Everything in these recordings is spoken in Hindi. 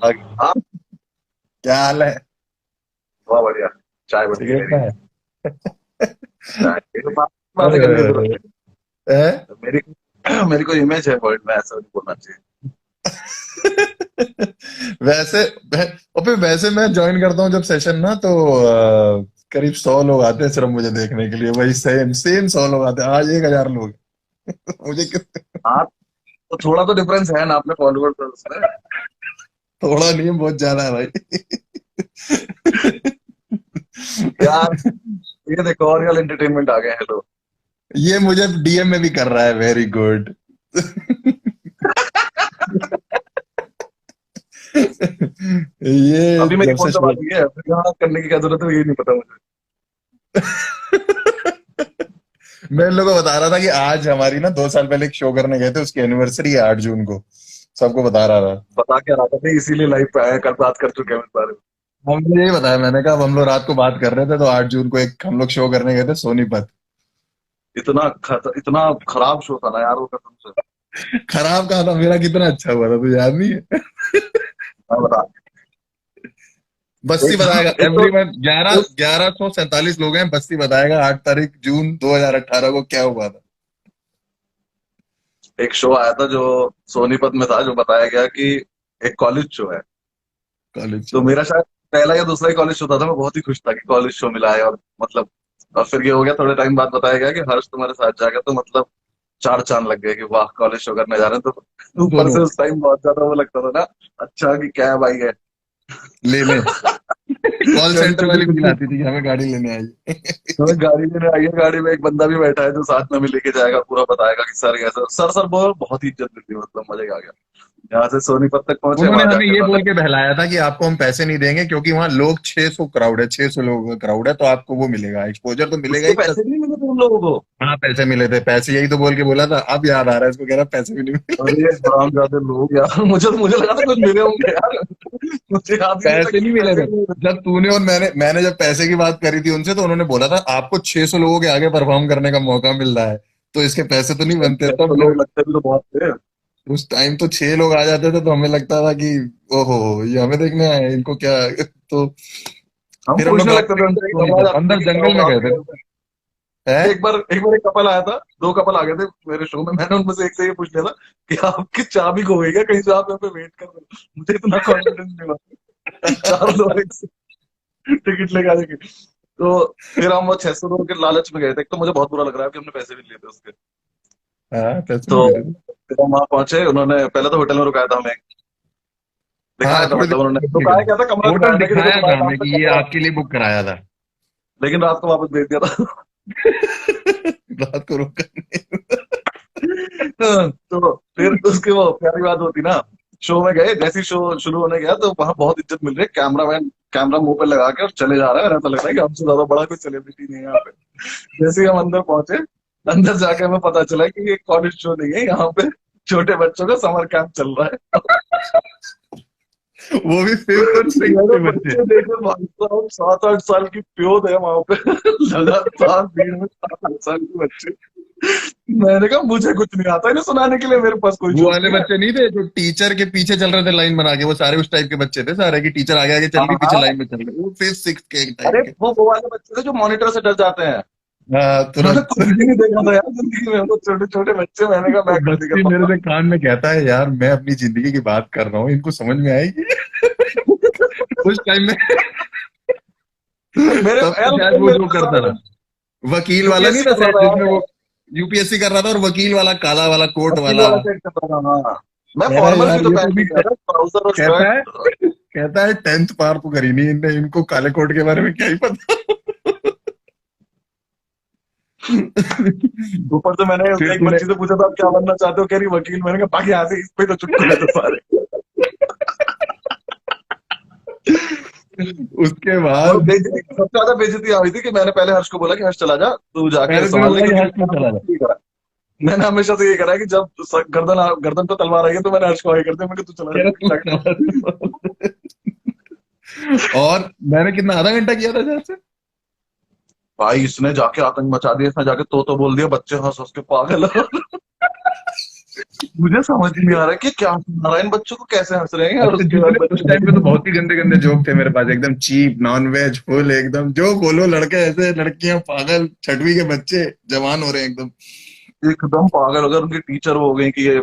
आप? क्या हाल है? बहुत बढ़िया। चाय बन गई सिगरेट मेरी। का है? चाय ये तो बातें अरे करने की अरे, जरूरत हैं? है मेरी। मेरी कोई इमेज है वर्ल्ड में, ऐसा नहीं बोलना चाहिए। वैसे अबे वैसे मैं ज्वाइन करता हूँ जब सेशन ना, तो करीब 100 लोग आते हैं सिर्फ मुझे देखने के लिए। वही सेम सेम 100 लोग आते हैं। आज 1000 लोग हैं। मुझे हाँ, तो थोड़ा तो डिफरेंस है ना अपने फॉलोअर्स उसमें। थोड़ा नहीं, बहुत ज्यादा है भाई। यार, ये देखो और रियल एंटरटेनमेंट आ गए हैं लोग। ये मुझे डीएम में भी कर रहा है। Very good. ये अभी मेरी जब कौन से सा शो बात हुई है, फिर यहाँ करने की क्या जरूरत है, ये नहीं पता मुझे। मैं इन लोगों को बता रहा था कि आज हमारी ना 2 साल पहले एक शो करने गए थे, उसकी एनिवर्सरी है 8 जून को। सबको बता रहा था। बता क्या रहा था भाई, इसीलिए लाइव पे आया, कल बात कर चुके हैं इस बारे में। हमने यही बताया, मैंने कहा अब हम लोग रात को बात कर रहे थे तो 8 जून को एक हम लोग शो करने गए थे सोनीपत। इतना खराब शो था ना यार वो, कसम से। खराब कहा था मेरा? कितना अच्छा हुआ था तुझे याद नहीं है? मैं बता। बस्ती एक तो बताएगा एक तो एवरी मैन। ग्यारह उस 1147 लोग हैं, बस्ती बताएगा 8 तारीख जून 2018 को क्या हुआ था। एक शो आया था जो सोनीपत में था, जो बताया गया कि एक कॉलेज शो है। कॉलेज। तो मेरा शायद पहला या दूसरा ही कॉलेज शो था, मैं बहुत ही खुश था कि कॉलेज शो मिला है। और मतलब, और फिर ये हो गया, थोड़े टाइम बाद बताया गया कि हर्ष तुम्हारे साथ जाएगा, तो मतलब चार चांद लग गए कि वाह कॉलेज शो करने जा रहे हैं। तो ऊपर दोनों से उस टाइम बहुत ज्यादा वो लगता था ना, अच्छा कि क्या भाई है। लेने कॉल छोटी सेंटर छोटी वाली फील कुछ। आती थी कि हमें गाड़ी लेने आई। तो गाड़ी लेने आई है, गाड़ी में एक बंदा भी बैठा है जो साथ में भी लेके जाएगा, पूरा बताएगा कि सर ऐसा, सर सर बोल, बहुत ही इज्जत मिलती है, मतलब मजा ही आ गया। यहाँ से सोनीपत तक पहुंचे, उन्होंने वहां हमें जाके ये उन्होंने। बोल के बहलाया था कि आपको हम पैसे नहीं देंगे क्योंकि वहां लोग 600 क्राउड है, 600 लोगों का क्राउड है, तो आपको वो मिलेगा, एक्सपोजर तो मिलेगा उसके ही प्लस। पैसे भी नहीं मिले थे उन लोगों को। हाँ पैसे मिले थे, पैसे यही तो बोल के बोला था। अब याद आ रहा है इसको, कह रहा पैसे भी नहीं मिले। अरे हरामजादे लोग यार, मुझे लगा था कुछ मिले होंगे यार। मुझे याद ही नहीं था पैसे कि नहीं मिले पैसे थे। भी नहीं मिले। जब तूने और मैंने जब पैसे की बात करी थी उनसे, तो उन्होंने बोला था आपको 600 लोगों के आगे परफॉर्म करने का मौका मिल रहा है, तो इसके पैसे तो नहीं बनते। पैसे तो तब लोग लगते भी तो बहुत थे। उस टाइम तो 6 लोग आ जाते थे तो हमें लगता था कि ओहो, ये हमें देखने आए हैं, इनको क्या। तो हम फिर हम लोग पूछने गाड़ी लगते थे लेके उनसे गए कि घबरा सोनीपत, जाते थे अंदर कि क्या जंगल हुआ में गए आपके थे। घर में। है? एक बार एक कपल आया था, दो कपल आ गए थे मेरे शो में। मैंने उनमें से एक से ये पूछ लिया था कि आपकी चाबी खो गई क्या कहीं से, आप यहाँ पे वेट कर रहे हो। मुझे इतना कॉन्फिडेंस नहीं हुआ कि चार लोग एक से टिकट लेके आ जाएंगे। तो फिर हम वो 600 के लालच में गए थे। एक तो मुझे बहुत बुरा लग रहा है कि हमने पैसे भी लिए थे उसके। हाँ पैसे तो नहीं मिले थे। फिर हम वहां पहुंचे, उन्होंने पहले तो होटल में रुकाया था हमें। दिखाया हाँ था, थोड़ी मतलब उन्होंने देर रुकाया क्या था, कमरा होटल दिखाया था कि देखो दिखाया तुम्हारे था नाम हमें पे कि ये कमरा है। आपके लिए बुक कराया था। लेकिन रात को वापस भेज दिया था। रात को रुक कर। तो फिर उसके वो प्यारी बात होती ना, शो में गए, जैसे ही शो शुरू होने गया तो वहां बहुत इज्जत मिल रही है। कैमरामैन कैमरा मुंह पे लगा के और चले जा रहा है, और ऐसा लग रहा है कि हमसे ज्यादा बड़ा कोई सेलिब्रिटी नहीं है यहाँ पे। जैसे ही हम अंदर पहुंचे, अंदर जाके हमें पता चला कि ये कॉलेज शो नहीं है, यहाँ पे छोटे बच्चों का समर कैंप चल रहा है। वो भी 5th और 6th मेरे के बच्चे। बच्चे देखे भाई साहब, 7-8 साल की प्योद है वहां पे। लगातार भीड़ में 7-8 साल के बच्चे। मैंने कहा मुझे कुछ नहीं आता इन्हें सुनाने के लिए, मेरे पास कोई वो जोक वाले नहीं है। बच्चे नहीं थे जो टीचर के पीछे चल रहे थे लाइन बना के, वो सारे उस टाइप के बच्चे थे सारे, कि टीचर आगे आगे चल रही, पीछे हाँ, लाइन में चल रहे, वो 5th 6th के अरे टाइप के। वो वाले बच्चे थे जो मॉनिटर से डर जाते हैं। हाँ उन्होंने तुरंत। कुछ भी नहीं देखा था यार जिंदगी में, वो छोटे छोटे बच्चे। मैंने कहा वो मैं खड़ी कर बस्ती मेरे पाऊंगा। से कान में कहता है यार मैं अपनी जिंदगी की बात कर रहा हूँ, इनको समझ में आएगी? उस टाइम में मेरे तब तो यार उस शायद टाइम वो मेरे जो पास करता था, सारे वकील वाला नहीं यूपीएससी था कर रहा शायद, था जिसमें यार। वो यूपीएससी कर रहा था, और वकील वाला काला वाला कोट वकील वाला। वाला सेट कर रहा था, हाँ। मैं कह रहा है फॉर्मल्स भी यार तो ये पहन तो के भी गया था, ट्राउजर और कहता है शर्ट। कहता है 10th पार तो करी नहीं इनने, इनको काले कोट के बारे में क्या ही पता। ऊपर से मैंने फिर एक तूने बच्ची से पूछा था आप क्या बनना चाहते हो, कह रही वकील। मैंने कहा बाकी यहाँ से इस पे तो चुटकुले थे सारे। उसके और बाद बेइज्जती, सबसे ज्यादा बेइज्जती आ रही थी कि मैंने पहले हर्ष को बोला कि हर्ष चला जा, तू जाके पहले तूने संभाल ले, बोला कि क्योंकि हर्ष में मैंने चला हमेशा जा। से ये करा है। मैंने हमेशा से ये करा है कि जब गर्दन पे तलवार आई है तो मैंने हर्ष को आगे कर दिया, मैं तू चला कह रहा जा, तू क्या करूं। चला जा। और मैंने कितना, आधा घंटा किया था शायद से। भाई इसने जाके आतंक मचा दिया, इसने जाके तो बोल दिया, बच्चे हंस हंस के पागल। मुझे समझ नहीं आ रहा कि क्या सुना रहा है, इन बच्चों को कैसे हंस रहे हैं, और अच्छा, उसके बाद जितने उस टाइम पे तो बहुत ही गंदे गंदे जोक थे मेरे पास, एकदम चीप नॉन वेज फुल एकदम, जो बोलो लड़के ऐसे, लड़कियां पागल, छठवीं के बच्चे जवान हो रहे हैं एकदम। एकदम पागल हो गए, उनकी टीचर वो हो गई कि ये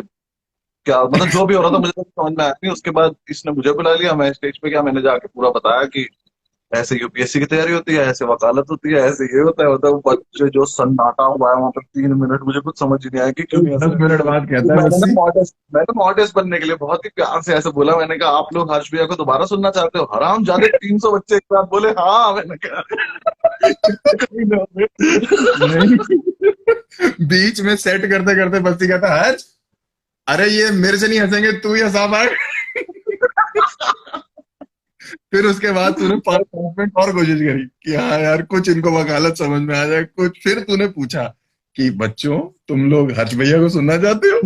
क्या, मतलब जो भी हो रहा था मुझे तो समझ में आया नहीं। उसके बाद इसने मुझे बुला लिया, मैं स्टेज पे गया, मैंने जाके पूरा बताया कि ऐसे यूपीएससी की तैयारी होती है, ऐसे वकालत होती है, ऐसे ये होता है, होता है। वो बच्चे जो सन्नाटा हुआ है वहां पर 3 मिनट, मुझे कुछ समझ ही नहीं आया कि क्यों तो नहीं हंस दस रहे। मिनट बाद तो कहता है मैंने ना बस्सी, मॉडेस्ट बनने के लिए बहुत ही प्यार से ऐसे बोला, मैंने कहा आप लोग हर्ष भैया को दोबारा सुनना चाहते हो? हराम जादे 300 बच्चे एक साथ बोले हाँ। मैंने कहा कहीं ना होते। नहीं, बीच में सेट करते करते बस्सी कहता है, "हर्ष, अरे ये मेरे से नहीं हंसेंगे, तू ही हंसा पाए।" फिर उसके बाद तूने 5 मिनट और कोशिश करी कि हाँ यार कुछ इनको वकालत समझ में आ जाए कुछ, फिर तूने पूछा कि बच्चों, तुम लोग हर्ष भैया को सुनना चाहते हो?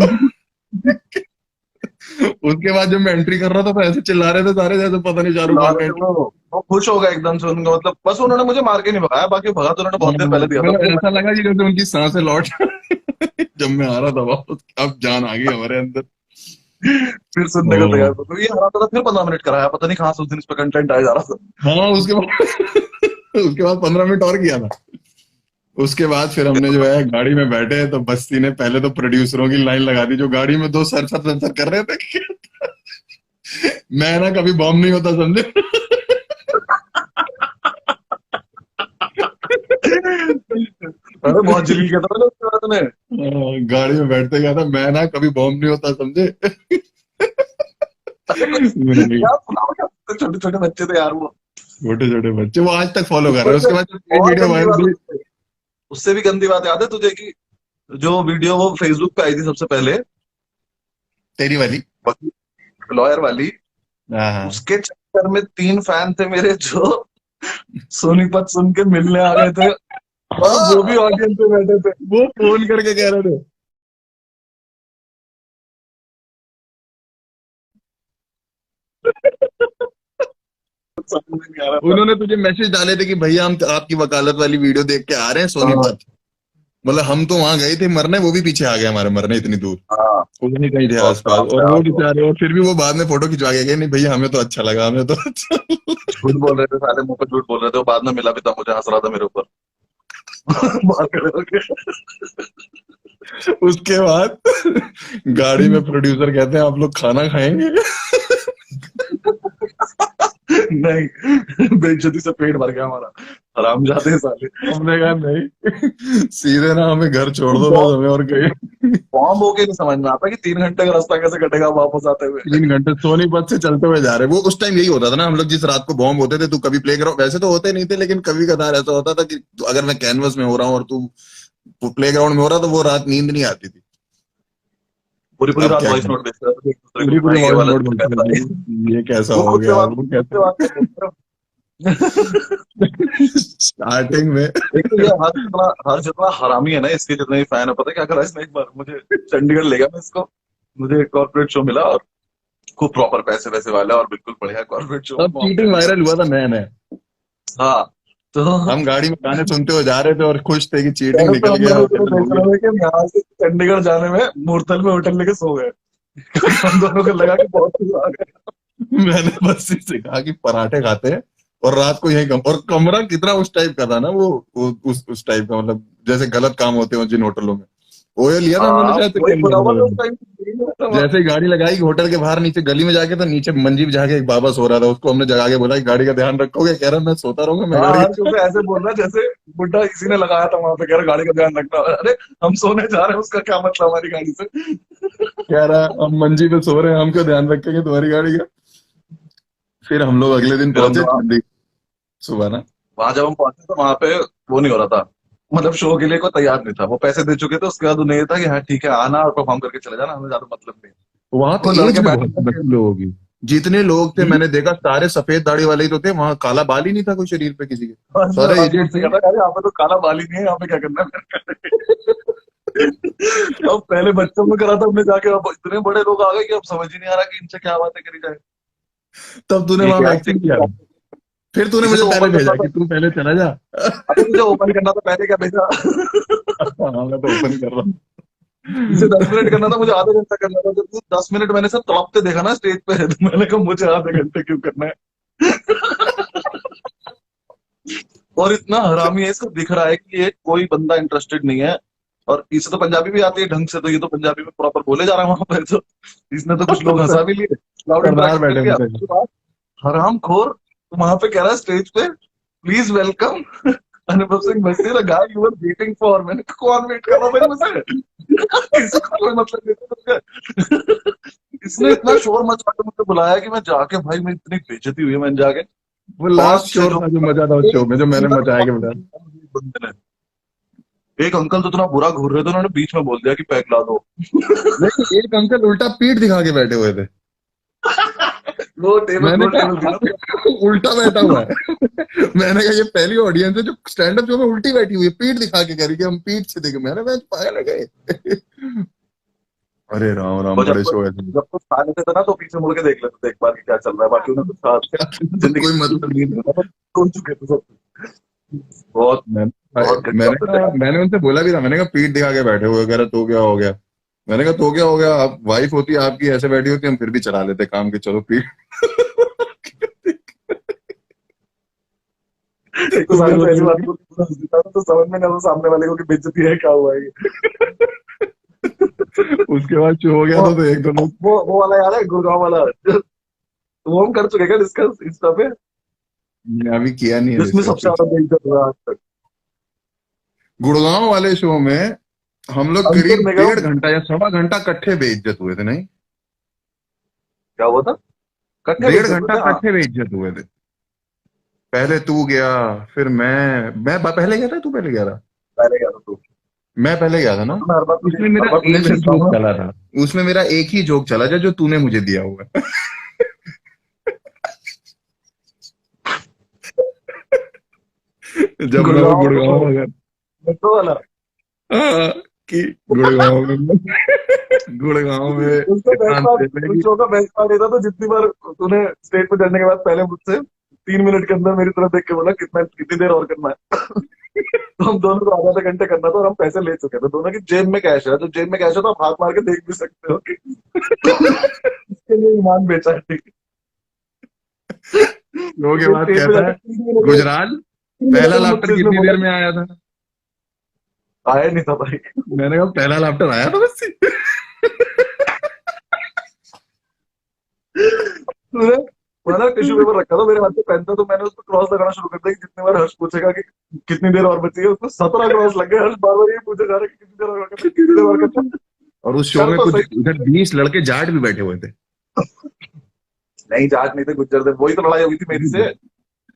उसके बाद जब मैं एंट्री कर रहा था तो ऐसे चिल्ला रहे थे सारे जैसे पता नहीं शाहरुख बुला खान का रहे थे entry। वो खुश हो गए एकदम से, उनका मतलब बस उन्होंने मुझे मार के नहीं भगाया, बाकी भगा तो उन्होंने बहुत देर पहले दिया था मतलब वो ऐसा मैंने। लगा कि जैसे उनकी सांसें लौट जब मैं आ रहा था वापस, अब जान आ गई हमारे अंदर। फिर सुनने को तैयार ओ, था, तो ये हरा था, फिर 15 मिनट कराया, पता नहीं कहाँ से उस दिन इस पर कंटेंट आया जा रहा था। हाँ उसके बाद उसके बाद 15 मिनट और किया था। उसके बाद फिर हमने जो है गाड़ी में बैठे तो बस्ती ने पहले तो प्रोड्यूसरों की लाइन लगा दी, जो गाड़ी में दो सर सर सर सर कर रहे थे। मैं ना कभी बॉम्ब नहीं होता समझे। अरे बहुत जलील किया था मैंने उसके बाद में। गाड़ी में बैठते गया था, मैं ना कभी बॉम्ब नहीं होता समझे। अरे कुछ मेरे क्या सुनाओ, क्या छोटे छोटे बच्चे थे यार वो। छोटे छोटे बच्चे वो आज तक फॉलो कर रहे ऊपर हैं। से उसके बाद जब ये और वीडियो गंदी वायरल बात हुई, उससे भी गंदी बात याद है तुझे कि जो वीडियो वो फेसबुक पे आई थी सबसे पहले, तेरी वाली। लॉयर वाली, हाँ हाँ। उसके चक्कर में 3 फैन थे मेरे जो सोनीपत सुन के मिलने आ गए थे, और वो भी हाँ, ऑडियंस में बैठे थे। वो फोन करके कह रहे थे, समझ में नहीं आ रहा था। उन्होंने तुझे मैसेज डाले थे कि भैया हम आपकी वकालत वाली वीडियो देख के आ रहे हैं हाँ सोनीपत। मतलब हम तो वहां गए थे मरने, वो भी पीछे आ गए हमारे मरने इतनी दूर। हाँ, वो नहीं कहीं थे बहुत आसपास, खराब था और वो यार वो। बेचारे, और फिर भी वो बाद में फोटो खिंचवा के गए, नहीं भैया हमें तो अच्छा लगा, हमें तो अच्छा लगा। झूठ बोल रहे थे साले, मुंह पर झूठ बोल रहे थे, वो बाद में मिला भी था मुझे, हंस रहा था मेरे ऊपर। बात कर रहे थे। उसके बाद गाड़ी में प्रोड्यूसर कहते हैं आप लोग खाना खाएंगे? नहीं, बेइज्जती से पेट भर गया हमारा, हरामजादे साले। हमने कहा नहीं, सीधे ना हमें घर छोड़ दो बस, हमें और कहीं। बॉम्ब होके नहीं समझ में आता कि 3 घंटे का रास्ता कैसे कटेगा वापस आते हुए। 3 घंटे सोनीपत से चलते हुए जा रहे, वो उस टाइम यही होता था ना, हम लोग जिस रात को बॉम्ब होते थे, तू कभी प्ले ग्राउंड, वैसे तो होते नहीं थे लेकिन कभी कदार ऐसा होता था कि अगर मैं कैनवस में हो रहा हूँ और तू प्ले ग्राउंड में हो रहा, तो वो रात नींद नहीं आती थी। पूरी पूरी अब रात क्या वॉइस करें, नोट भेजते रहते थे एक दूसरे को पूरी कि पूरी भाई ये वॉइस वाला नोट सीन बनते कैसा है। रहते, ये कैसा वो हो खुद से गया, बात वो खुद से बात कैसा। कर रहे थे। स्टार्टिंग में एक तो ये हर जितना हरामी है ना, इसके जितने भी फैन है, पता है क्या करा इसने? एक बार मुझे चंडीगढ़ ले गया मैं इसको, मुझे कॉर्पोरेट शो मिला, और खूब प्रॉपर पैसे वैसे वाला, और बिल्कुल बढ़िया कॉर्पोरेट शो तब मौके चीटिंग लिया। वायरल हुआ था नया नया। हाँ, तो हम गाड़ी में गाने सुनते हुए जा रहे थे और खुश थे कि चीटिंग पहले तो निकल हम गया, लोग इतना वायरल हो देख गया। रहे थे कि यहाँ से चंडीगढ़ जाने में मूर्तल में होटल लेके सो गए, क्योंकि हम दोनों को लगा कि बहुत कुछ आ गया। मैंने बस इससे कहा कि पराठे खाते हैं और रात को यही और कमरा कितना उस टाइप का था ना, उस टाइप का, मतलब जैसे गलत काम होते हो जिन होटलों में। ओयो लिया था हम लोगों ने हाँ, शायद वही सेकंड बोला हुआ था उस में। टाइम। जैसे ही गाड़ी लगाई होटल के बाहर नीचे गली में जाके, तो नीचे मंजी में जाके एक बाबा सो रहा था, उसको हमने जगा के बोला कि गाड़ी का ध्यान रखोगे? कह रहा मैं सोता रहूंगा, मैं हाँ गाड़ी हाँ, का। क्योंकि ऐसे बोल रहा है जैसे बुड्ढा किसी ने लगाया था वहां पे, कह रहा गाड़ी का ध्यान रखना। अरे हम सोने जा रहे हैं, उसका क्या मतलब हमारी गाड़ी से? कह रहा हम मंजी पे सो रहे हैं, हम क्यों ध्यान रखेंगे तुम्हारी गाड़ी का। फिर हम लोग अगले दिन फिर हम पहुंचे लोग चंडीगढ़ सुबह ना। वहां जब हम पहुंचे तो वहां पे वो नहीं हो रहा था, मतलब शो के लिए कोई तैयार नहीं था, वो पैसे दे चुके थे। उसके बाद उन्हें ये था कि हाँ ठीक है, आना और परफॉर्म करके चले जाना, हमें ज्यादा मतलब नहीं। वहां तो वो एज लड़के भी बैठे बहुत थी थे। मतलब लोगों की, जितने लोग थे हम्म, मैंने देखा सारे सफेद दाढ़ी वाले ही तो थे, वहां काला बाल ही नहीं था कोई शरीर पे किसी के, बस मैं सारे हंस हंस एजेड के थे। कहता यार यहाँ पे तो काला बाल ही नहीं है, यहाँ पे क्या करना है? अब पहले बच्चों में करा था हमने जाके, अब इतने बड़े लोग आ गए कि अब समझ ही नहीं आ रहा कि इनसे क्या बातें करी जाए। तब तूने एक वहां यार वैक्सीन किया था, फिर तूने इसे मुझे तो पहले ओपन करना भेजा था। कि तू पहले चला जा। अबे तुझे ओपन करना था, पहले क्या भेजा? हाँ मैं तो ओपन कर रहा हूँ। मुझे 10 मिनट करना था, मुझे आधा घंटा करना था। जब तू 10 मिनट मैंने सब तड़पते देखा ना स्टेज पे, तो मैंने कहा मुझे आधे घंटे क्यों करना है। और इतना हरामी है, इसको दिख रहा है कि ये कोई बंदा इंटरेस्टेड नहीं है। और इसे तो पंजाबी भी आती है ढंग से, तो ये तो पंजाबी में प्रॉपर बोले जा रहा है वहां पर। तो इसने तो कुछ लोग हंसा भी लिए, क्राउड सरदार इंटरेक्शन मिल बैठे गया। होते उसके बाद हराम खोर वहां पे कह रहा है स्टेज पे, please welcome Anubhav Singh Basti, the guy you are waiting for. मैंने कहा, कौन वेट कर रहा भाई मुझे? किसी को कोई मतलब नहीं था तुमसे। इसने इतना शोर मचा के मुझे बुलाया कि मैं जाके, भाई मैं इतनी बेइज्जती हुई है, मैंने जाके वो लास्ट 5-6 शोर जो था जो मजा था उस शो में, जो मैंने मचाया के बता। बंदे ने, एक अंकल तो इतना बुरा घूर रहे थे, उन्होंने बीच में बोल दिया कि पैक ला दो। नहीं, एक अंकल उल्टा पीठ दिखा के बैठे हुए थे। वो टेबल मैंने गोल टेबल थी कहा ना, तो उल्टा बैठा हुआ है। मैंने कहा ये पहली ऑडियंस है जो स्टैंड अप शो में उल्टी बैठी हुई है, पीठ दिखा के कह रही कि हम पीठ से देखे। मैंने कहा पागल है गए। अरे राम राम, वो बड़े शो है। जब कुछ खा लेते थे ना, तो पीछे मुड़ के देख लेते थे एक बार कि क्या चल रहा है, बाकी उन्हें कुछ खास तो जिंदगी कोई मतलब नहीं था। खोल चुके थे सब। बहुत बहुत मैंने घटिया कहा, मैंने उनसे बोला भी था, मैंने कहा पीठ दिखा के बैठे हुए, कह रहा तो क्या हो गया। मैंने कहा तो क्या हो गया, आप वाइफ होती आपकी ऐसे बैठी होती, हम फिर भी चला लेते काम के, चलो पीठ। एक तो उसके सामने बाद पहली बात बोला बोली, पूरा हंस देता था, तो समझ में नहीं आता सामने वाले को कि बेइज्जती है, क्या हुआ है ये। उसके बाद जो हो गया वो था तो एक दो लोग। वो वाला याद है, गुड़गांव वाला, वो हम कर चुके क्या डिस्कस इंस्टा पे, अभी किया नहीं है जिसमें सबसे डिस्कस। ज्यादा बेइज्जत हुआ आज तक। गुड़गांव वाले शो में हम लोग अंकुर करीब ने कहा, 1.5 घंटा या 1.25 घंटा कट्ठे बेइज्जत हुए थे, नहीं क्या हुआ था, कट्ठे 1.5 घंटा बेइज्जत थे, हाँ। कट्ठे बेइज्जत हुए थे। पहले तू गया, फिर मैं पहले गया था, तू पहले गया था। पहले गया था तू। मैं पहले गया था ना। मैं उसमें मेरा हर बार तुझे एक ही भेजता जोक हूँ ना। चला था। उसमें मेरा एक ही जोक चला था जो तूने मुझे दिया हुआ है। जब मैं वो गुड़गांव तो गुड़गांव छोड़ो, में गया। मेट्रो वाला। हाँ, कि गुड़गांव में गुड़गांव में उसका इतना बेस्ट पार्ट, अंधेरा है उस कि शो का बेस्ट पार्ट ये था, तो जितनी बार तूने स्टेज पे चढ़ने के बाद पहले मुझसे 3 मिनट के अंदर मेरी तरफ देख के बोला कितनी देर और करना है। तो हम दोनों को आधा आधा घंटे करना था, और हम पैसे ले चुके थे दोनों की जेब में कैश है, तो जेब में कैश है तो आप हाथ मार के देख भी सकते हो कि इसके लिए ईमान बेचा है, ठीक शो के है। बाद स्टेज पे कहता जाकर है 3 मिनट में, गुजराल, 3 मिनट पहला में लाफ्टर मुझसे इसने कितनी बोला देर में कि आया था। आया नहीं था भाई। मैंने कहा पहला लाफ्टर आया था बस। तूने मैंने टिश्यू पेपर रखा था मेरे हाथ में, पेन था, तो मैंने उसको क्रॉस लगाना शुरू कर दिया कि जितनी बार हर्ष पूछेगा कि कितनी देर और बची है, उसको 17 क्रॉस लग गए। हर्ष बार बार ये पूछे जा रहा है कि कितनी देर और करना है, कितनी देर और करना है। और उस शो कर में तो कुछ सही। इधर 20 लड़के जाट भी बैठे हुए थे। नहीं, जाट नहीं थे, गुज्जर थे, वही तो लड़ाई हुई थी मेरी से।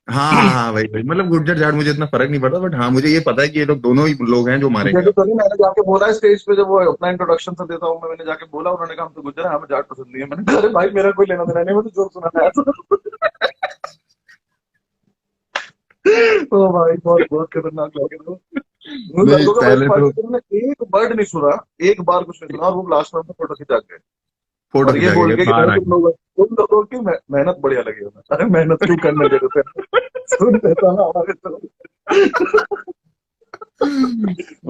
हाँ हाँ हाँ, वही वही, मतलब गुर्जर जाट मुझे इतना फर्क नहीं पड़ता, बट हाँ मुझे ये पता है कि ये लोग दोनों ही लोग हैं जो मुझे मारेंगे भी अब। तो नहीं, मैंने जाके बोला है स्टेज पे, जब वो अपना इंट्रोडक्शन से देता हूँ मैंने जाके बोला, उन्होंने कहा हम तो गुज्जर है, हमें जाट पसंद नहीं है। मैंने कहा अरे भाई मेरा कोई लेना देना नहीं, मैं तो जोक सुनाना आया था। ओ भाई बहुत बहुत खतरनाक लगे थे। उन नहीं लड़कों का बेस्ट पहले पार्ट तो है कि उन्होंने एक वर्ड नहीं सुना, एक बार कुछ नहीं सुना, और वो लास्ट में फोटो खिंचा गए, फोटो और ये खिंचा के बोल गए के कि बाहर भाई तुम आके। लोग, तुम लोगों की मेहनत बढ़िया लगी हमें। अरे मेहनत क्यों करने दे रहे थे, सुन देता ना हमारे तो।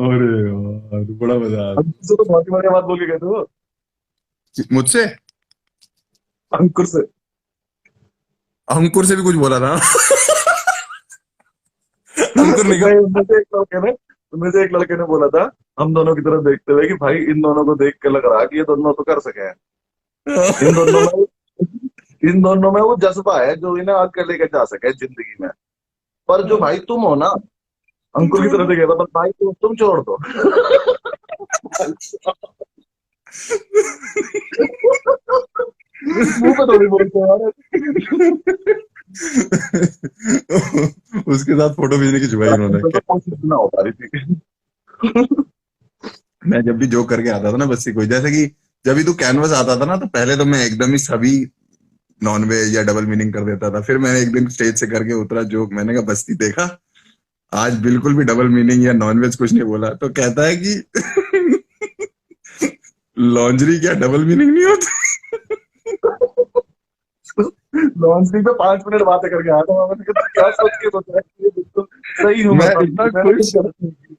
अरे यार बड़ा मजा अंकुर से तो बहुत ही बढ़िया बात बोल के गए थे वो, आता मुझसे। अंकुर से। अंकुर से भी कुछ बोला था। अंकुर निकल। नहीं, उनमें से एक लड़के ने बोला था, हम दोनों की तरफ देखते हुए, कि भाई इन दोनों को देख के लग रहा है कि ये दोनों तो कर सके हैं। इन दोनों में इन दोनों में वो जज्बा है जो इन्हें आगे लेके जा सके जिंदगी में। पर जो भाई तुम हो ना, तुम अंकुर की छोड़ तरफ दो। से कहता, पर भाई तुम छोड़ दो। मुंह पे थोड़ी बोलते हैं यार। उसके साथ फोटो भेजने की जुगाई उन्होंने तो कोशिश ना हो पा रही थी। मैं जब भी जोक करके आता था ना बस्ती कोई, जैसे कि जब भी तू कैनवस आता था ना, तो पहले तो मैं एकदम ही सभी नॉन वेज या डबल मीनिंग कर देता था। फिर मैंने एक दिन स्टेज से करके उतरा जोक, मैंने कहा बस्ती देखा, आज बिल्कुल भी डबल मीनिंग या नॉन वेज कुछ नहीं बोला। तो कहता है कि लॉन्जरी क्या डबल मीनिंग नहीं होता। लॉन्च पे 5 मिनट बातें करके आया था, मैंने कहा क्या सोच के सोचा है कि ये बिल्कुल सही हूँ मैं मैं तो, इतना मैंने कुछ खुश, गलत नहीं की।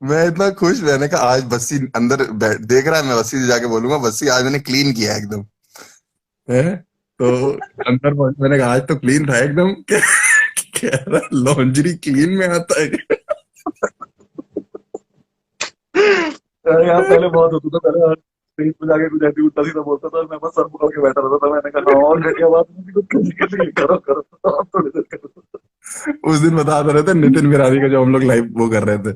मैं इतना खुश, मैंने कहा आज बस्सी अंदर देख रहा है, मैं बस्सी से जाके बोलूंगा बस्सी आज मैंने क्लीन किया एकदम है। तो अंदर मैंने कहा आज तो क्लीन था एकदम। कह रहा लॉन्ड्री क्लीन में आता है। अरे यार पहले बहुत होता था, पहले स्टेज पे जाके कुछ ऐसी उल्टा सीधा बोलता था, मैं बस सर पकड़ के बैठा रहता था। मैंने कहा हाँ, और घटिया बात नहीं, कुछ करो करो करो, आप थोड़ी देर करो। उस दिन बता रहे थे नितिन विरानी का जो हम लोग लाइव वो कर रहे थे।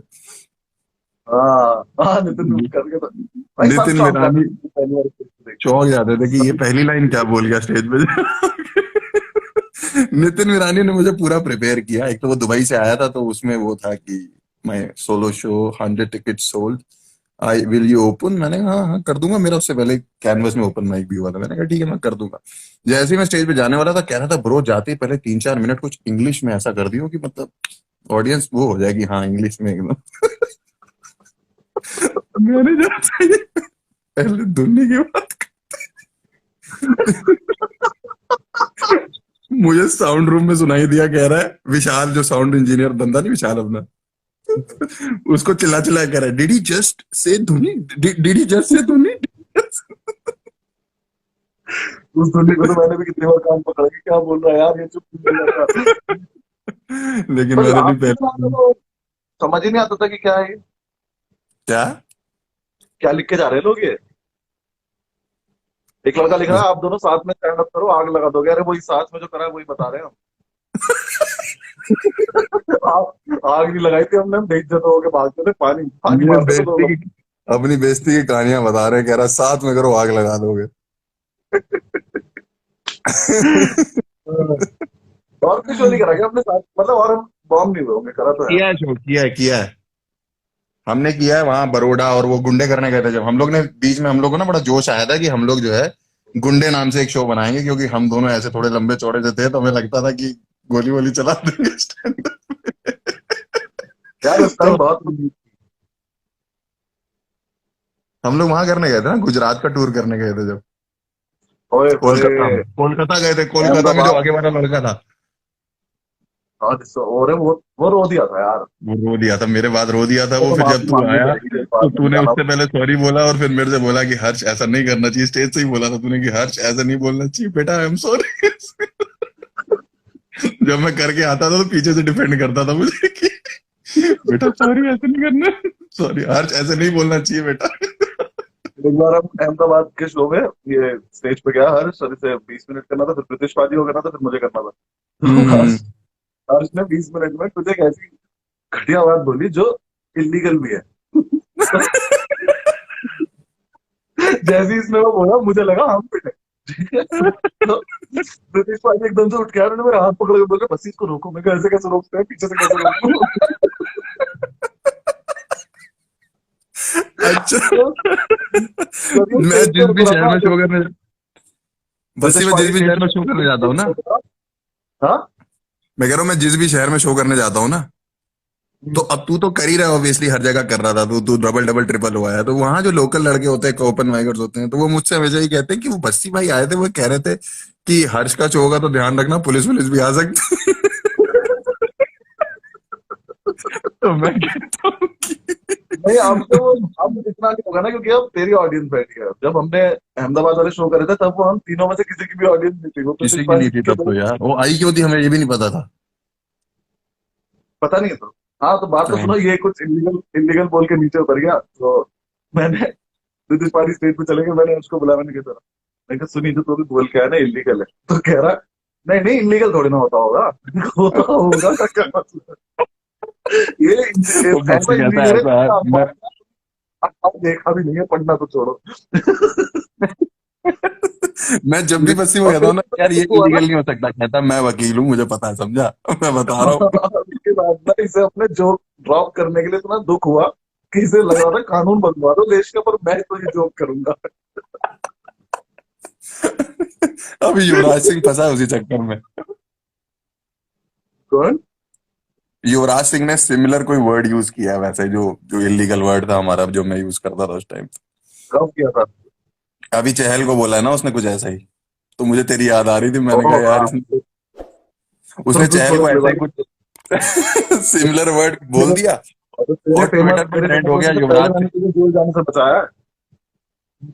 हाँ हाँ, नितिन करके तो भाई सब नितिन चौंक जाते विरानी थे पहली बार स्टेज पे देख के। चौंक जाते थे कि ये पहली लाइन क्या बोल गया स्टेज पे। नितिन विरानी ने मुझे पूरा प्रिपेयर किया। एक तो वो दुबई से आया था तो उसमें वो था कि मैं solo show 100 ticket sold, I will you open. मैंने कहा हाँ हाँ कर दूंगा, मेरा उससे पहले कैनवस में ओपन माइक भी हुआ था। मैंने कहा ठीक है मैं कर दूंगा। जैसे ही मैं स्टेज पे जाने वाला था कह रहा था ब्रो जाते ही पहले 3-4 मिनट कुछ इंग्लिश में ऐसा कर दियो कि मतलब ऑडियंस वो हो जाएगी हाँ इंग्लिश में एकदम। मैंने जाते ही पहले धुनने की बात मुझे साउंड रूम में सुनाई दिया, कह रहा है विशाल जो साउंड इंजीनियर बंदा नहीं विशाल अपना, उसको चिल्ला चिल्ला कह रहा है डिड ही जस्ट से धुनी, डिड ही जस्ट से धुनी। उस धुनी को तो मैंने भी कितनी बार कान पकड़ा कि क्या बोल रहा है यार, ये चुप नहीं रहता। लेकिन पर मैंने भी आप पहले तो समझ ही नहीं आता था कि क्या है ये, क्या क्या लिख के जा रहे हैं लोग ये। एक लड़का लिख रहा है आप दोनों साथ में स्टैंड अप करो, आग लगा दोगे। अरे वही साथ में जो करा है वही बता रहे हैं हम। आग नहीं लगाई थी हमने, हम बेइज्जत होके भागते थे, पानी पानी ये मारते थे दो बेइज्जती लोग। की अपनी बेइज्जती की कहानियां बता रहे हैं, कह रहा है साथ में करो आग लगा दोगे। और कुछ नहीं करा क्या अपने साथ, मतलब और हम बॉम्ब नहीं हुए होंगे, करा तो है। किया है शो, किया है हमने किया है वहां बरोडा। और वो गुंडे करने गए थे जब हम लोग ने, बीच में हम लोग को ना बड़ा जोश आया था कि हम लोग जो है गुंडे नाम से एक शो बनाएंगे, क्योंकि हम दोनों ऐसे थोड़े लंबे चौड़े से थे तो हमें लगता था कि गोली वोली चला देंगे stand up यार उस तो टाइम बहुत कुछ। हम लोग वहां करने गए थे ना, गुजरात का टूर करने गए थे जब ओए होए, कोलकाता गए थे। कोलकाता में जो अहमदाबाद। आगे वाला लड़का था और और वो रो दिया था यार। वो रो दिया था मेरे बाद, रो दिया था वो वो। तो फिर जब माफी तू मांगनी आया पड़ेगी तेरे तो बाद में तूने जाना। उससे पहले सॉरी बोला और फिर मेरे से बोला कि हर्ष ऐसा नहीं करना चाहिए। स्टेज से ही बोला था तूने कि हर्ष ऐसा नहीं बोलना चाहिए बेटा, आई एम सॉरी। जब मैं करके आता था तो पीछे से डिफेंड करता था मुझे कि बेटा सॉरी ऐसे नहीं करना, सॉरी हर्ष ऐसे नहीं बोलना चाहिए बेटा। एक बार हम अहमदाबाद के शो में ये स्टेज पे गया हर्ष, सर से 20 मिनट करना था, फिर ब्रिटिश पार्टी को करना था, फिर मुझे करना था। तो हम्म। हर्ष हर्ष ने 20 मिनट में तुझे एक ऐसी घटिया बात बोली जो इलीगल भी है। तो जैसे ही इसने वो बोला मुझे लगा हम पिटे। ठीक है, तो ब्रिटिश पार्टी एकदम से उठ के आया, उन्होंने मेरा हाथ पकड़ के बोला बस इसको रोको। मैं कहा, ऐसे कैसे रोकते हैं, पीछे से कैसे रोकूं। अच्छा। तो जब ये मैं स्टेज पे जिस रुक भी रहा शहर था, में शो करने, बस्ती ब्रिटिश में जिस पार्टी भी स्टेज शहर में शो करने जाता हूँ ना, पे। हाँ। मैं कह रहा हूँ मैं जिस भी शहर में शो करने जाता हूँ ना, तो अब तू तो कर ही रहा है ऑब्वियसली, हर जगह कर रहा था तू, तू डबल डबल ट्रिपल हुआ है। तो वहां जो लोकल लड़के होते हैं ओपन माइकर्स होते हैं, तो वो मुझसे हमेशा ही कहते हैं कि वो बस्ती भाई आए थे, वो कह रहे थे कि हर्ष का शो होगा तो ध्यान रखना पुलिस वुलिस भी आ सकती है। तो मैं कहता हूँ कि नहीं, अब तो अब इतना नहीं होगा ना, क्योंकि अब तेरी ऑडियंस बैठी है। जब हमने अहमदाबाद वाले शो करे थे तब वो हम तीनों में से किसी की भी ऑडियंस नहीं थी, वो ब्रिटिश किसी की नहीं पार्टी थी के तब तो लोग। यार, वो आई क्यों थी हमें ये भी नहीं पता था। पता नहीं है तो। हाँ तो बात तो हाँ। सुनो, ये कुछ इलीगल इलीगल बोल के नीचे उतर गया तो मैंने ब्रिटिश पार्टी स्टेज पे चले गए। मैंने उसको बुलाया, मैंने कहा मैं कहा सुनी, जो तो भी बोल के आया ना इलीगल है। तो कह रहा नहीं नहीं, इलीगल थोड़ी ना होता होगा। होता होगा का क्या मतलब है? ये वो ऐसा बच्चे कहता है इंजीनियर है ऐसा है, जिसका मैं आप देखा भी नहीं है, पढ़ना तो छोड़ो। मैं जब भी बस्ती में और कहता फिर हूँ ना यार ये हुआ ना, इलीगल नहीं हो सकता, कहता मैं वकील हूँ मुझे पता है, समझा। मैं बता रहा हूँ। उसके बाद ना इसे अपने जोक ड्रॉप करने के लिए इतना दुख हुआ कि इसे लग रहा था कानून बनवा दो देश का, पर मैं तो ये जोक करूंगा। अभी युवराज सिंह फंसा है उसी चक्कर में। कौन? युवराज सिंह ने सिमिलर कोई वर्ड यूज किया है वैसे, जो जो इलीगल वर्ड था हमारा जो मैं यूज करता था उस टाइम। कब किया था? अभी चहल को बोला है ना उसने कुछ ऐसा ही, तो मुझे तेरी याद आ रही थी। मैंने कहा ओह यार हाँ, इसने, तो उसने कुछ चहल बड़े को ऐसा ही बड़े कुछ सिमिलर वर्ड बोल दिया। और तो तेरे और फेमस ट्विटर पे तेरे ट्रेंड हो फेमस गया से तो पहले युवराज मैंने सिंह। तुझे जेल जाने से बचाया है।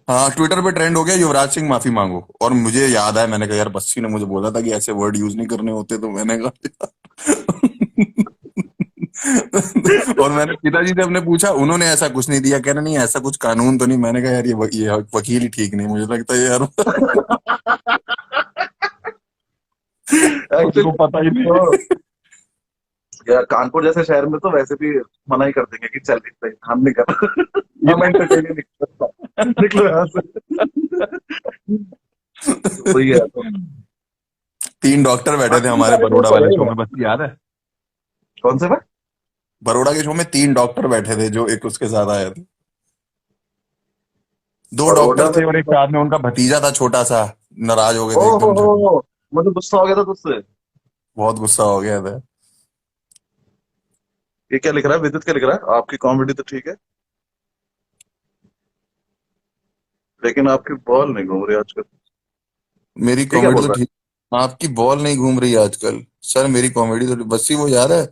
हाँ, ट्विटर पे ट्रेंड हो गया युवराज सिंह माफी मांगो, और मुझे याद है मैंने कहा यार बस्सी ने मुझे बोला था कि ऐसे वर्ड यूज नहीं करने होते, तो मैंने कहा और मैंने पिताजी से अपने पूछा, उन्होंने ऐसा कुछ नहीं दिया, कह रहे नहीं ऐसा कुछ कानून तो नहीं। मैंने कहा यार ये वकील ही ठीक नहीं, मुझे लगता है यार उसको एक्चुअली पता ही नहीं। तो यार कानपुर जैसे शहर में तो वैसे भी मना ही कर देंगे कि चल नहीं, हम नहीं कर हम एंटरटेन ही नहीं कर सकता, निकलो यहाँ से। तो वही है तो। 3 डॉक्टर बैठे थे बाकी हमारे सारे दोस्त बरोड़ा तो वाले शो रहेगा। में, बस याद है? कौन से में? बरोड़ा के शो में 3 डॉक्टर बैठे थे, जो एक उसके साथ आए थे। 2 बड़ोड़ा डॉक्टर में थे और एक तो। साथ में उनका भतीजा था छोटा सा, नाराज हो गए ओ थे एकदम से। हो, मुझे गुस्सा हो गया था तुझसे। बहुत गुस्सा हो गया था। ये क्या लिख रहा है विद्युत, क्या लिख रहा है? आपकी कॉमेडी तो ठीक है, लेकिन आपकी बॉल नहीं घूम रही आजकल। मेरी ये क्या कॉमेडी बोल तो रहा ठीक, आपकी बॉल नहीं घूम रही आजकल। सर मेरी कॉमेडी तो बस ही वो याद है।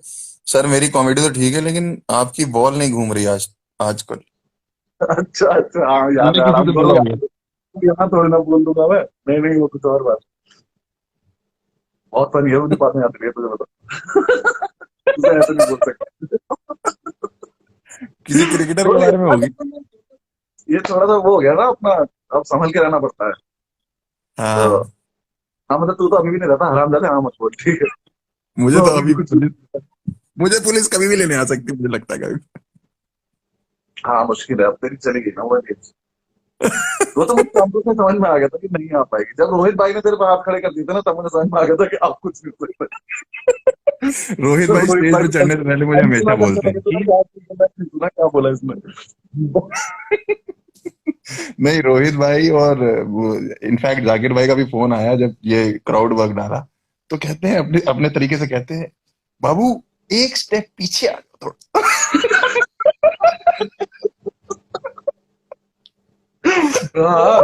सर मेरी कॉमेडी तो ठीक है, लेकिन आपकी बॉल नहीं घूम रही आजकल। है? अच्छा अच्छा, हाँ याद मैंने है, किसी आराम से करो बोला होगा। यार। यहाँ थोड़ी ना बोल दूंगा मैं। नहीं नहीं, वो कुछ और बात। बहुत फनी है, मुझे बात नहीं आती है, तुझे बता। तुझे ऐसे नहीं बोल सकता। किसी क्रिकेटर के थोड़ी बारे में होगी। ये थोड़ा सा वो हो गया ना अपना। अब संभल के रहना पड़ता है। तो हाँ, हाँ मतलब तू तो अभी भी नहीं रहता हराम जाते, हाँ मत बोल, ठीक है। मुझे तो तो अभी भी अभी कुछ। मुझे पुलिस कभी भी लेने आ सकती है, मुझे लगता है कभी। हाँ मुश्किल है, अब तेरी चली गई ना वो एज। वो तो मुझे कानपुर से समझ में आ गया था कि नहीं आ पाएगी, जब रोहित भाई ने तेरे पे हाथ खड़े कर दिए थे ना, तब मुझे समझ में आ गया था कि आप कुछ नहीं कर सकते। रोहित तो भाई रोहित स्टेज भाई पे को चढ़ने से पहले मुझे हमेशा सुना करते बोलते थे हैं कि तूने कि क्या सुना, सुना क्या बोला इसने। नहीं, रोहित भाई और वो इनफैक्ट जाकिर भाई का भी फोन आया जब ये क्राउड वर्क डाला, तो कहते हैं अपने अपने तरीके से कहते हैं, बाबू एक स्टेप पीछे आ जाओ थोड़ा। हाँ,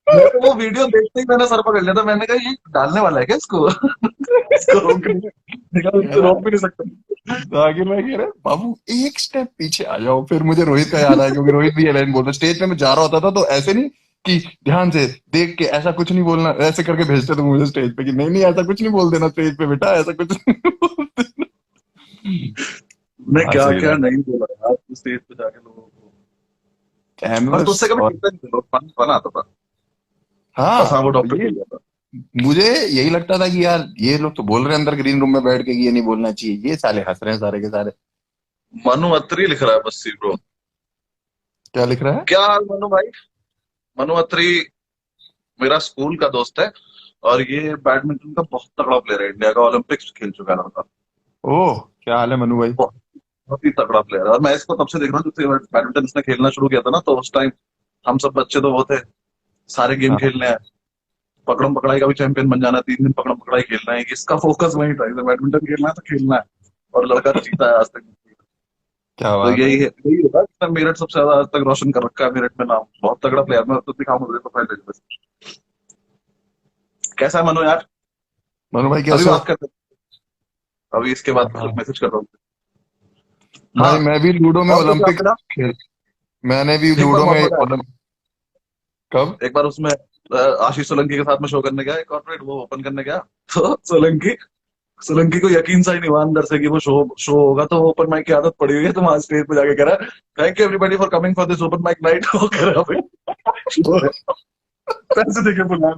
मैं तो वो वीडियो देखते ही मैंने सर पकड़ लिया था, मैंने कहा ये डालने वाला है क्या इसको। इसको रोक नहीं, कह इसको रहा रोक भी नहीं सकते। जाकिर भाई कह रहे बाबू एक स्टेप पीछे आ जाओ। फिर मुझे रोहित का याद आया, क्योंकि रोहित भी ये लाइन बोलता, स्टेज पे मैं जा रहा होता था तो ऐसे नहीं कि ध्यान से देख के ऐसा कुछ नहीं बोलना, ऐसे करके भेजते थे मुझे स्टेज पे कि नहीं नहीं ऐसा कुछ नहीं बोल देना स्टेज पे बेटा, ऐसा कुछ नहीं बोल देना। मैं हाँ क्या सही क्या था। नहीं बोला यार स्टेज पे जाके लोगों को। और कैमरस तुझसे कभी और टिकता नहीं था, फन आता था। बस हाँ, हाँ, वो डॉक्टर ये को गया था। मुझे यही लगता था कि यार ये लोग तो बोल रहे हैं अंदर ग्रीन रूम में बैठ के कि ये नहीं बोलना चाहिए, ये साले हंस रहे हैं सारे के सारे। मनु अत्री लिख रहा है बस ब्रो। क्या लिख रहा है? क्या हाल मनु भाई? मनु अत्री मेरा स्कूल का दोस्त है, और ये बैडमिंटन का बहुत तगड़ा प्लेयर है, इंडिया का ओलंपिक्स खेल चुका है लड़का। ओह, क्या हाल है मनु भाई? बहुत बहुत ही तगड़ा प्लेयर है, और मैं इसको तब से देख रहा हूँ जब से बैडमिंटन इसने खेलना शुरू किया था ना, तो उस टाइम हम सब बच्चे तो वो थे, सारे गेम हाँ, खेलने हैं, पकड़म पकड़ाई का भी चैंपियन बन जाना है, 3 दिन पकड़म पकड़ाई खेलना है, इसका फोकस वही था, इसे बैडमिंटन खेलना है तो खेलना है। और लड़का जीता है आज तक। क्या तो बात है। यही होता है, इसने मेरठ सबसे ज्यादा आज तक रोशन कर रखा है, मेरठ में नाम, बहुत तगड़ा प्लेयर। मैं तो दिखाऊंगा तुझे प्रोफाइल पे। कैसा है मनु यार? मनु भाई अभी कैसे हो? बात करते हैं, अभी इसके बाद हाँ मैसेज कर रहा हूँ। हाँ, भाई, मैं भी लूडो में और तो क्या ओलंपिक मिला? खेल, मैंने भी एक बार लूडो में बहुत मजा आया। कब? एक बार उसमें आशीष सोलंकी के साथ में शो करने गया, कॉर्पोरेट वो ओपन करने गया। तो सोलंकी सोलंकी को यकीन सा ही नहीं हुआ अंदर से कि वो शो शो होगा, तो वो ओपन माइक की आदत पड़ी हुई है, तो वहां स्टेज पे जाके कह रहा है, thank you everybody for coming for this open mic night. वो कह रहा भाई शो है, पैसे देके बुला।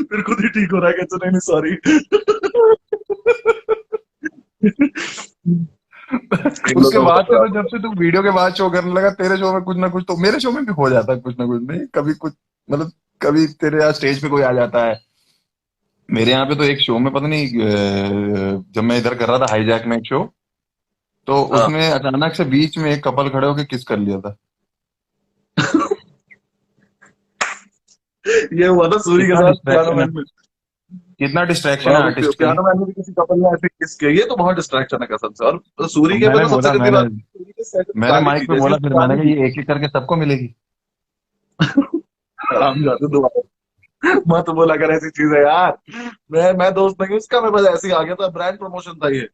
फिर खुद ही ठीक हो रहा है, कहते नहीं नहीं सॉरी। इन उसके लोगों बाद से का तो, जब से तू वीडियो के बाद शो करने लगा, तेरे शो में कुछ ना कुछ तो मेरे शो में भी हो जाता है, कुछ ना कुछ नहीं कभी कुछ, मतलब कभी तेरे यहाँ स्टेज पे कोई आ जाता है। मेरे यहाँ पे तो एक शो में पता नहीं जब मैं इधर कर रहा था हाईजैक में एक शो, तो हाँ, उसमें अचानक से बीच में एक कपल खड़े होकर किस कर लिया था। ये हुआ था सूरी के कितना साथ पियानो डिस्ट्रैक्शन है, मैन में। कितना डिस्ट्रैक्शन हाँ, है वो आर्टिस्ट की। पियानो मैन में भी किसी कपल ने ऐसे किस किया, ये तो बहुत डिस्ट्रैक्शन है कसम से। और तो सूरी के पे मैंने तो सबसे बोला, गंदी मैंने बात, सूरी के सेट में मैंने गाली माइक थी, पे जैसे बोला, उसने फिर मैंने गाली कहा दी। ये एक एक करके सबको मिलेगी। आराम जाते दोबारा। मत बोला कर ऐसी चीजें यार। मैं दोस्त नहीं हूँ उसका, मैं बस ऐसे ही आ गया था, ब्रांड प्रमोशन था ये।